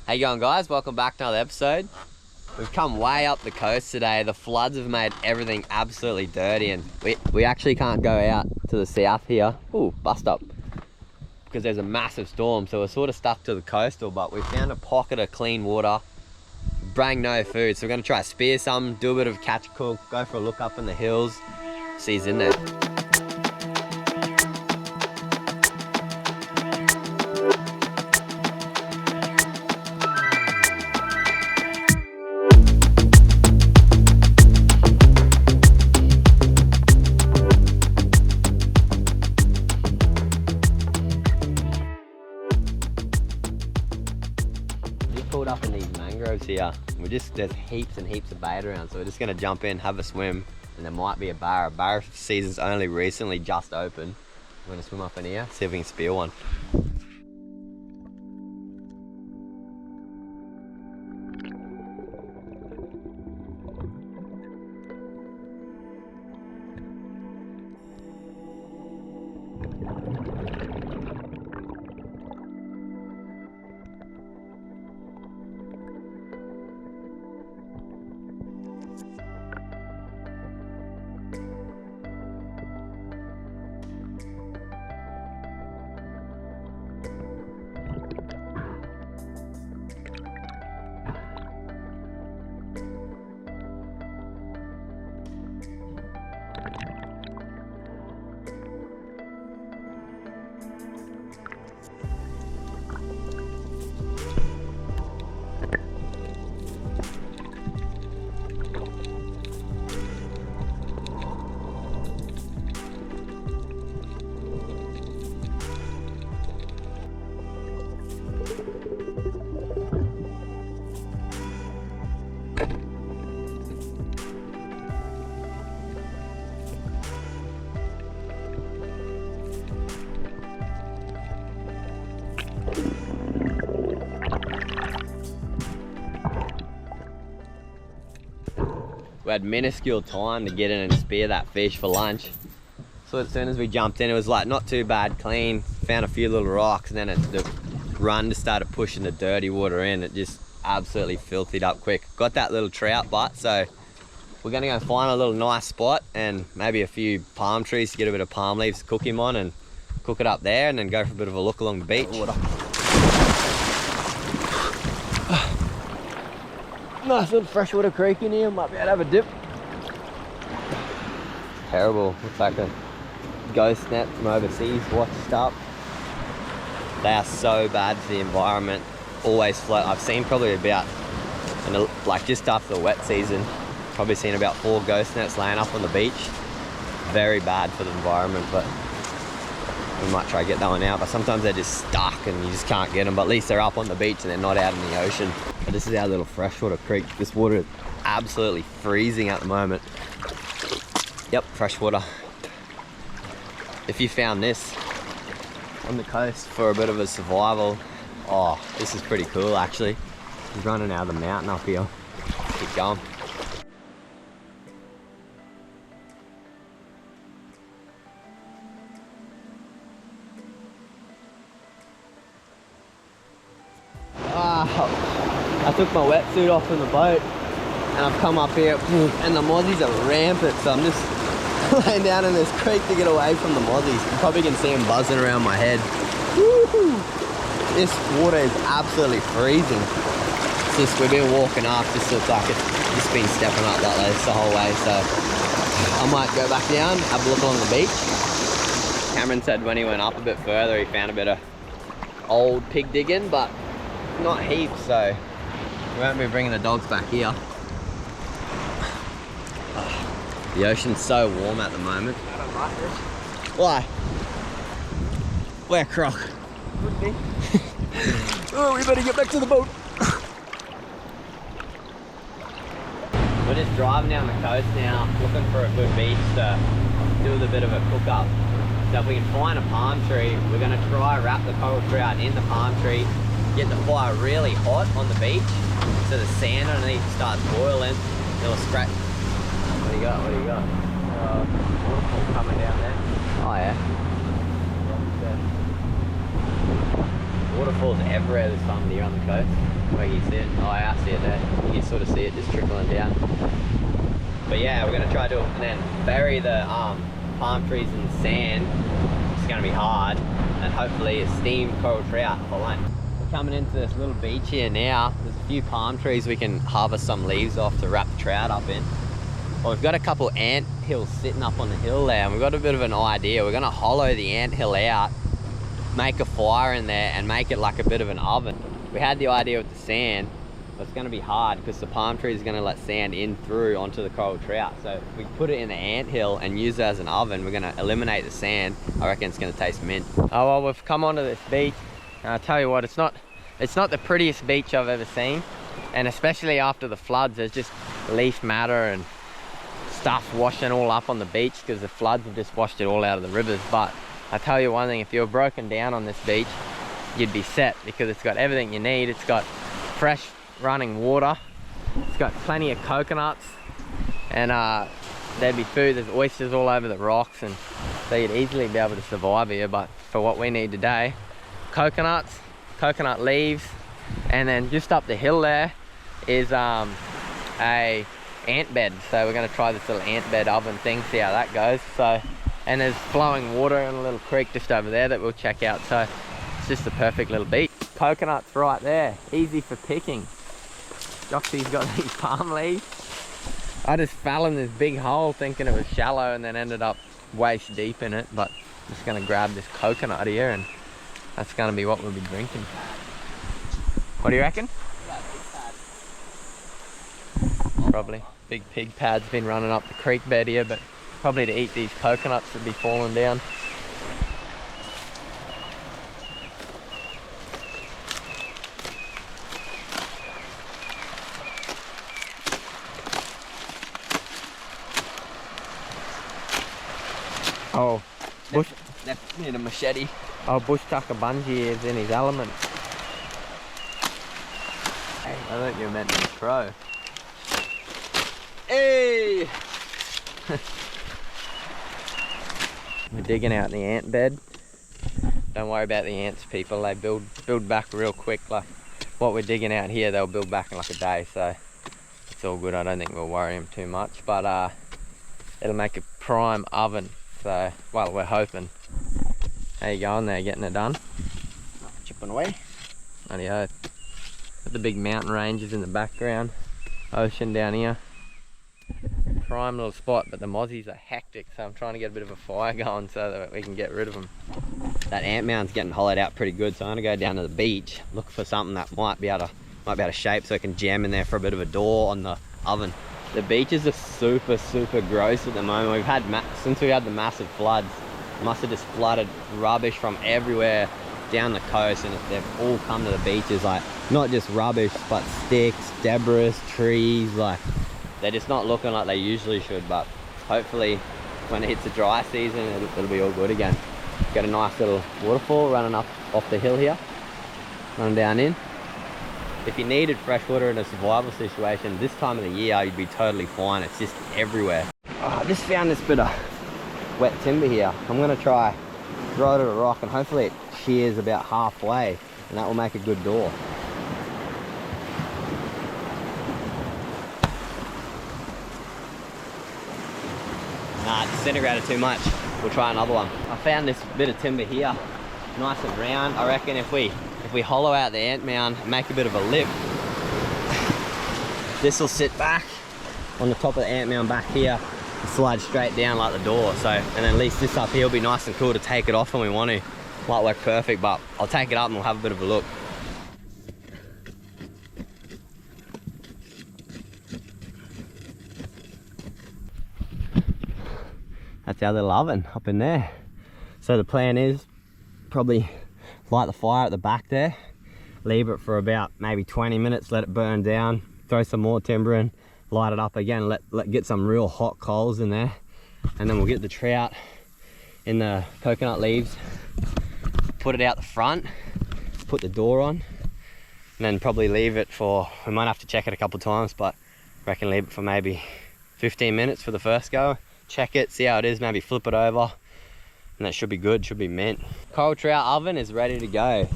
How you going, guys? Welcome back to another episode. We've come way up the coast today. The floods have made everything absolutely dirty, and we actually can't go out to the south here. Ooh, bust up. Because there's a massive storm, so we're sort of stuck to the coastal, but we found a pocket of clean water. Bring no food, so we're going to try to spear some, do a bit of catch cook, go for a look up in the hills, see who's in there. Pulled up in these mangroves here. There's heaps and heaps of bait around, so we're just gonna jump in, have a swim, and there might be a bar. Bar season's only recently just opened. We're gonna swim up in here, see if we can spear one. We had minuscule time to get in and spear that fish for lunch. So as soon as we jumped in, it was like not too bad, clean. Found a few little rocks, and then the run just started pushing the dirty water in. It just absolutely filthied up quick. Got that little trout butt, so we're gonna go find a little nice spot and maybe a few palm trees to get a bit of palm leaves to cook him on and cook it up there, and then go for a bit of a look along the beach. Nice little freshwater creek in here, might be able to have a dip. Terrible, looks like a ghost net from overseas washed up. They are so bad for the environment, always float. I've seen probably about, like just after the wet season, probably seen about 4 ghost nets laying up on the beach. Very bad for the environment, but we might try to get that one out. But sometimes they're just stuck and you just can't get them, but at least they're up on the beach and they're not out in the ocean. But this is our little freshwater creek. This water is absolutely freezing at the moment. Yep, freshwater. If you found this on the coast for a bit of a survival, oh, this is pretty cool actually. He's running out of the mountain up here. Keep going. I took my wetsuit off in the boat and I've come up here and the mozzies are rampant, so I'm just laying down in this creek to get away from the mozzies. You probably can see them buzzing around my head. Woo-hoo. This water is absolutely freezing. It's just, we've been walking up, just looks like it's just been stepping up like this the whole way, so I might go back down, have a look along the beach. Cameron said when he went up a bit further he found a bit of old pig digging, but not heaps, so we won't be bringing the dogs back here. The ocean's so warm at the moment. I don't like this. Why? Where, Croc? Could be. Oh, we better get back to the boat. We're just driving down the coast now, looking for a good beach to do with a bit of a cook up. So if we can find a palm tree, we're going to try wrap the coral trout in the palm tree, get the fire really hot on the beach so the sand underneath starts boiling. It'll scratch. What do you got? What do you got? Waterfall coming down there. Oh yeah. Waterfalls everywhere this time of the year on the coast. Where you see it, oh yeah, I see it there. You can sort of see it just trickling down. But yeah, we're gonna try to do it and then bury the palm trees in sand. It's gonna be hard, and hopefully a steamed coral trout for lunch. We're coming into this little beach here now. There's a few palm trees we can harvest some leaves off to wrap the trout up in. Well, we've got a couple ant hills sitting up on the hill there, and we've got a bit of an idea. We're gonna hollow the ant hill out, make a fire in there, and make it like a bit of an oven. We had the idea with the sand, but it's gonna be hard because the palm tree is gonna let sand in through onto the coral trout. So if we put it in the ant hill and use it as an oven, we're gonna eliminate the sand. I reckon it's gonna taste mint. Oh well, we've come onto this beach, and I'll tell you what, it's not the prettiest beach I've ever seen, and especially after the floods, there's just leaf matter and stuff washing all up on the beach because the floods have just washed it all out of the rivers. But I tell you one thing, if you were broken down on this beach, you'd be set because it's got everything you need. It's got fresh running water, it's got plenty of coconuts, and there'd be food. There's oysters all over the rocks, and so you'd easily be able to survive here. But for what we need today, coconuts, coconut leaves, and then just up the hill there is a ant bed. So we're going to try this little ant bed oven thing, see how that goes. So, and there's flowing water in a little creek just over there that we'll check out. So it's just the perfect little beach. Coconuts right there, easy for picking. Joxie's got these palm leaves. I just fell in this big hole thinking it was shallow and then ended up waist deep in it. But I'm just going to grab this coconut here, and that's going to be what we'll be drinking. What do you reckon? Probably. Big pig pad's been running up the creek bed here, but probably to eat these coconuts that be falling down. Oh, bush. Left need a machete. Oh, bush tucker bungee is in his element. Hey, I thought you meant to throw. Hey! We're digging out the ant bed. Don't worry about the ants, people. They build back real quick. Like what we're digging out here, they'll build back in like a day. So it's all good. I don't think we'll worry them too much. But it'll make a prime oven. So, well, we're hoping. How you going there, getting it done? Chipping away. Rightio. Got the big mountain ranges in the background. Ocean down here. Prime little spot, but the mozzies are hectic, so I'm trying to get a bit of a fire going so that we can get rid of them. That ant mound's getting hollowed out pretty good, so I'm gonna go down to the beach, look for something that might be able to shape so I can jam in there for a bit of a door on the oven. The beaches are super gross at the moment. We've had since we had the massive floods, must have just flooded rubbish from everywhere down the coast, and they've all come to the beaches, like not just rubbish but sticks, debris, trees. Like they're just not looking like they usually should, but hopefully when it hits the dry season it'll be all good again. Got a nice little waterfall running up off the hill here, running down in. If you needed fresh water in a survival situation, this time of the year you'd be totally fine. It's just everywhere. Oh, I just found this bit of wet timber here. I'm gonna try throw it at a rock, and hopefully it shears about halfway, and that will make a good door. Nah, it disintegrated too much. We'll try another one. I found this bit of timber here, nice and round. I reckon if we hollow out the ant mound and make a bit of a lip, this will sit back on the top of the ant mound back here and slide straight down like the door. So, and then at least this up here will be nice and cool to take it off when we want to. Might work perfect, but I'll take it up and we'll have a bit of a look. That's our little oven up in there. So the plan is probably light the fire at the back there, leave it for about maybe 20 minutes, let it burn down, throw some more timber in, light it up again, let get some real hot coals in there, and then we'll get the trout in the coconut leaves, put it out the front, put the door on, and then probably leave it for, we might have to check it a couple of times, but I reckon leave it for maybe 15 minutes for the first go, check it, see how it is, maybe flip it over, and that should be good, should be mint. Coral trout oven is ready to go.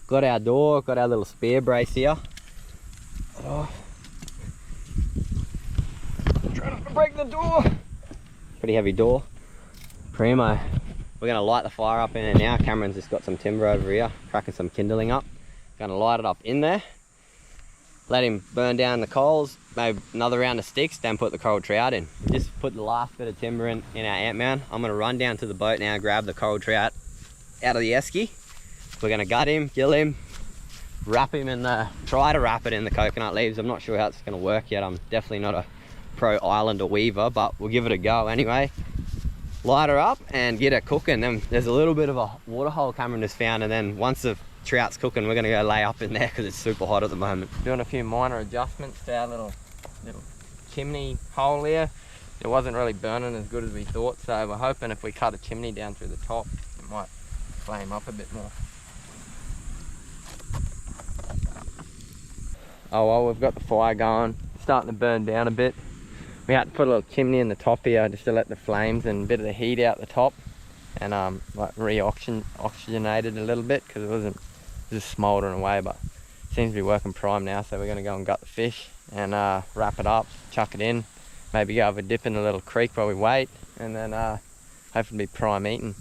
got our door, got our little spear brace here. Oh. Try not to break the door. Pretty heavy door. Primo. We're gonna light the fire up in there now. Cameron's just got some timber over here, cracking some kindling up. Gonna light it up in there. Let him burn down the coals, maybe another round of sticks, then put the coral trout in. Just put the last bit of timber in our ant mound. I'm gonna run down to the boat now, grab the coral trout out of the esky. We're gonna gut him, gill him, wrap him in the, try to wrap it in the coconut leaves. I'm not sure how it's gonna work yet. I'm definitely not a pro islander weaver, but we'll give it a go anyway. Light her up and get it cooking. Then there's a little bit of a water hole Cameron just found, and then once the trout's cooking, we're gonna go lay up in there because it's super hot at the moment. Doing a few minor adjustments to our little chimney hole here. It wasn't really burning as good as we thought, so we're hoping if we cut a chimney down through the top, it might flame up a bit more. Oh well, we've got the fire going, starting to burn down a bit. We had to put a little chimney in the top here just to let the flames and a bit of the heat out the top, and like re-oxygenated a little bit because it wasn't just smouldering away, but it seems to be working prime now. So we're going to go and gut the fish and wrap it up, chuck it in, maybe go have a dip in a little creek while we wait, and then hopefully be prime eating.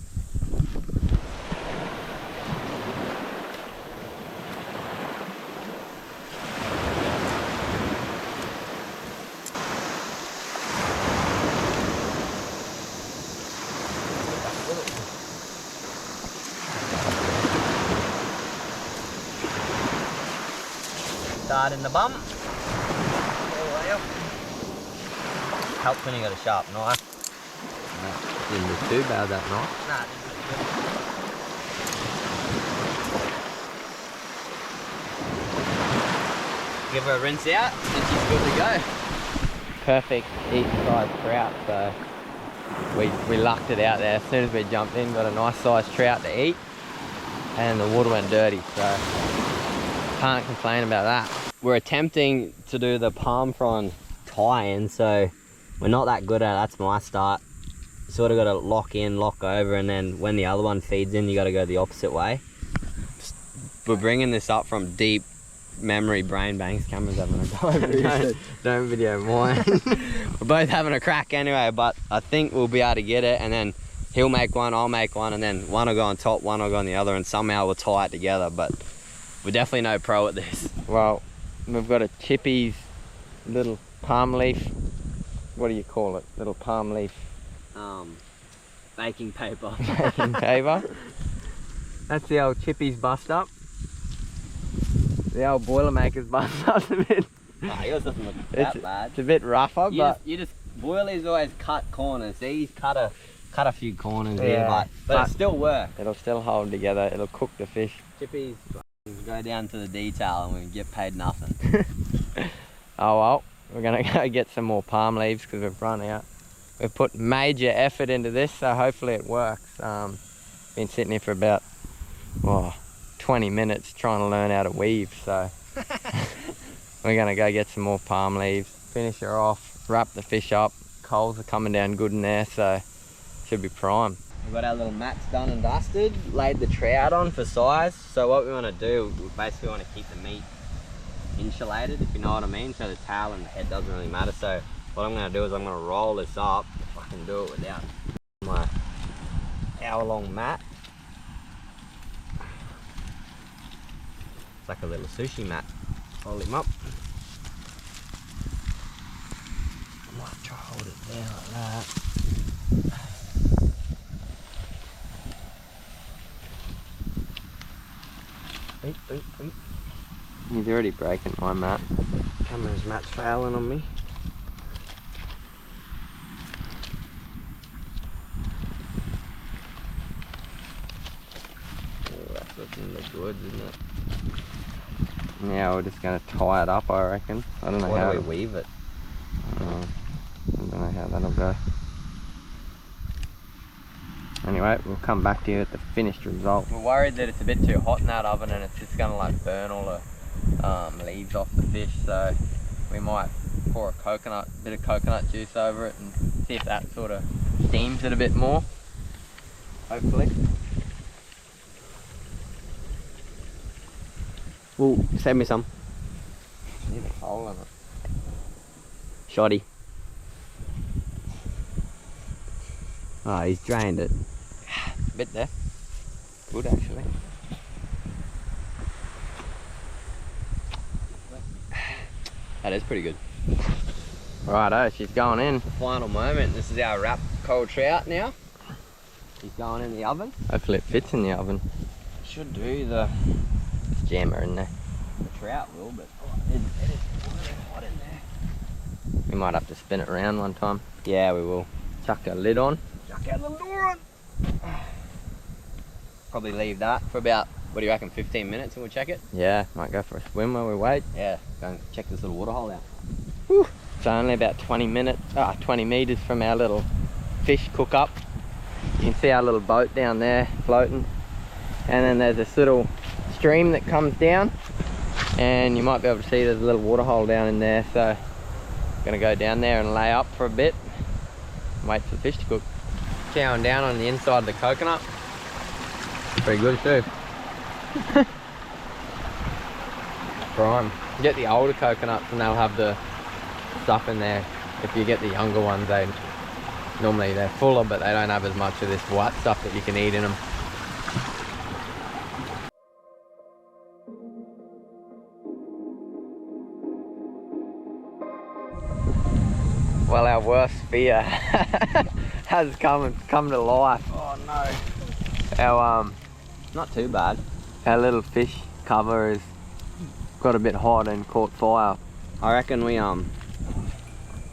Start in the bum. Helps when you got a sharp knife. Didn't do too bad that knife. Nah, didn't do good. Give her a rinse out and she's good to go. Perfect eating size trout, so we lucked it out there. As soon as we jumped in, got a nice sized trout to eat, and the water went dirty, so can't complain about that. We're attempting to do the palm frond tie-in, so we're not that good at it. That's my start. Sort of got to lock in, lock over, and then when the other one feeds in, you got to go the opposite way. We're bringing this up from deep memory brain banks. Cameron's having a go over here. Don't video mine. We're both having a crack anyway, but I think we'll be able to get it, and then he'll make one, I'll make one, and then one will go on top, one will go on the other, and somehow we'll tie it together. But we're definitely no pro at this. Well, we've got a Chippy's little palm leaf. What do you call it? Little palm leaf. Baking paper. Baking paper. That's the old Chippy's bust up. The old Boilermaker's bust up a bit. Oh, yours doesn't look that bad. It's a bit rougher, but you just Boilers always cut corners. These cut a few corners here, but it still works. It'll still hold together. It'll cook the fish. Chippy's go down to the detail and we get paid nothing. Oh well, we're gonna go get some more palm leaves because we've run out. We've put major effort into this, so hopefully it works. Been sitting here for about 20 minutes trying to learn how to weave, so we're gonna go get some more palm leaves, finish her off, wrap the fish up. Coals are coming down good in there, so should be prime. We've got our little mats done and dusted, laid the trout on for size. So what we want to do, we basically want to keep the meat insulated, if you know what I mean, so the tail and the head doesn't really matter. So what I'm going to do is I'm going to roll this up, if I can do it without my hour-long mat. It's like a little sushi mat. Hold him up. I might try to hold it down like that. He's already breaking my mat. Camera's mat's failing on me. Oh, that's looking the goods, isn't it? Yeah, we're just going to tie it up, I reckon. I don't know how we weave it. I don't know how that'll go. Anyway, we'll come back to you at the finished result. We're worried that it's a bit too hot in that oven and it's just going to like burn all the leaves off the fish, so we might pour a bit of coconut juice over it and see if that sort of steams it a bit more, hopefully. Well, send me some. Need a hole in it. Shoddy. Oh, he's drained it. Bit there. Good actually. That is pretty good. Righto, she's going in. Final moment. This is our wrapped cold trout now. He's going in the oven. Hopefully it fits in the oven. Should do. The Jam her in there. trout will, but it is hot in there. We might have to spin it around one time. Yeah, we will. Chuck a lid on. Chuck out the door on. Probably leave that for about, what do you reckon, 15 minutes and we'll check it? Yeah, might go for a swim while we wait. Yeah, go and check this little water hole out. Whew. It's only about 20 meters from our little fish cook up. You can see our little boat down there floating. And then there's this little stream that comes down. And you might be able to see there's a little water hole down in there. So I'm gonna go down there and lay up for a bit. And wait for the fish to cook. Chowing down on the inside of the coconut. Pretty good too. Prime. Get the older coconuts and they'll have the stuff in there. If you get the younger ones, normally they're fuller, but they don't have as much of this white stuff that you can eat in them. Well, our worst fear has come to life. Oh no. Our Not too bad. our little fish cover has got a bit hot and caught fire. I reckon we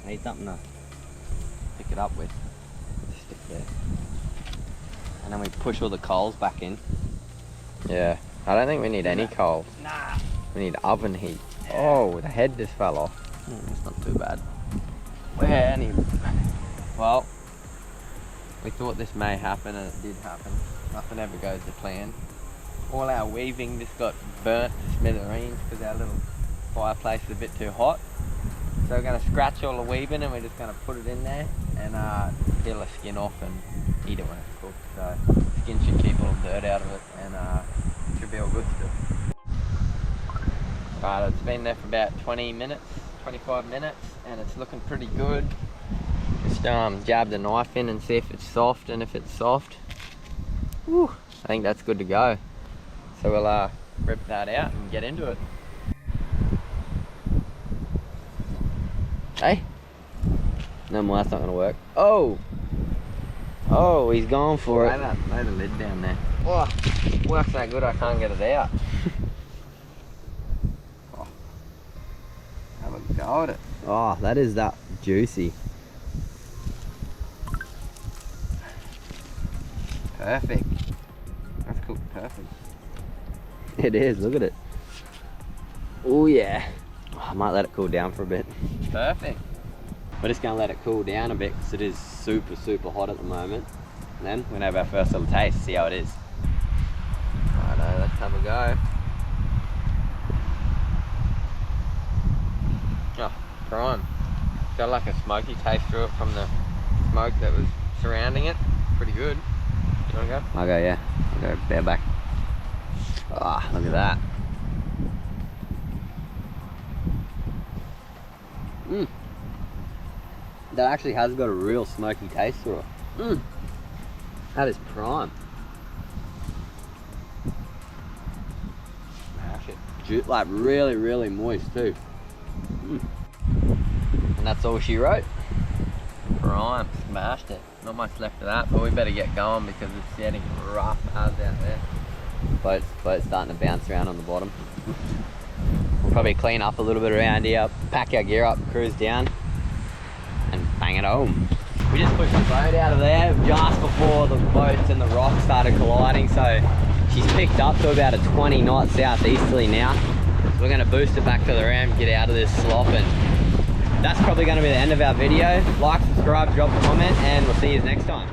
need something to pick it up with. Stick there. And then we push all the coals back in. Yeah, I don't think we need any coal. Nah. We need oven heat. Oh, the head just fell off. It's not too bad. Well, we thought this may happen and it did happen. Nothing ever goes to plan. All our weaving just got burnt to smithereens because our little fireplace is a bit too hot. So we're going to scratch all the weaving and we're just going to put it in there and peel the skin off and eat it when it's cooked. So the skin should keep all the dirt out of it and it should be all good still. Right, it's been there for about 20 minutes, 25 minutes, and it's looking pretty good. Just jab the knife in and see if it's soft, and if it's soft, whew, I think that's good to go. So we'll rip that out and get into it. Hey? No more, that's not gonna work. Oh! Oh, he's going for it. Lay the lid down there. Oh, works so good I can't get it out. Have a go at it. Oh, that is that juicy. Perfect. That's cooked perfect. It is, look at it. Oh yeah. Oh, I might let it cool down for a bit. Perfect. We're just gonna let it cool down a bit because it is super, super hot at the moment. And then we're gonna have our first little taste, see how it is. Righto, let's have a go. Oh, prime. Got like a smoky taste through it from the smoke that was surrounding it. Pretty good. You wanna go? I'll go, yeah. I'll go bareback. Ah, look at that. That actually has got a real smoky taste to it. That is prime. Smash it. Like really, really moist too. And that's all she wrote. Prime, smashed it. Not much left of that, but we better get going because it's getting rough as out there. Boat's starting to bounce around on the bottom. We'll probably clean up a little bit around here, pack our gear up, cruise down, and bang it home. We just pushed the boat out of there just before the boats and the rocks started colliding, so she's picked up to about a 20 knot southeasterly now. So we're going to boost it back to the ramp, get out of this slop, and that's probably going to be the end of our video. Like, subscribe, drop a comment, and we'll see you next time.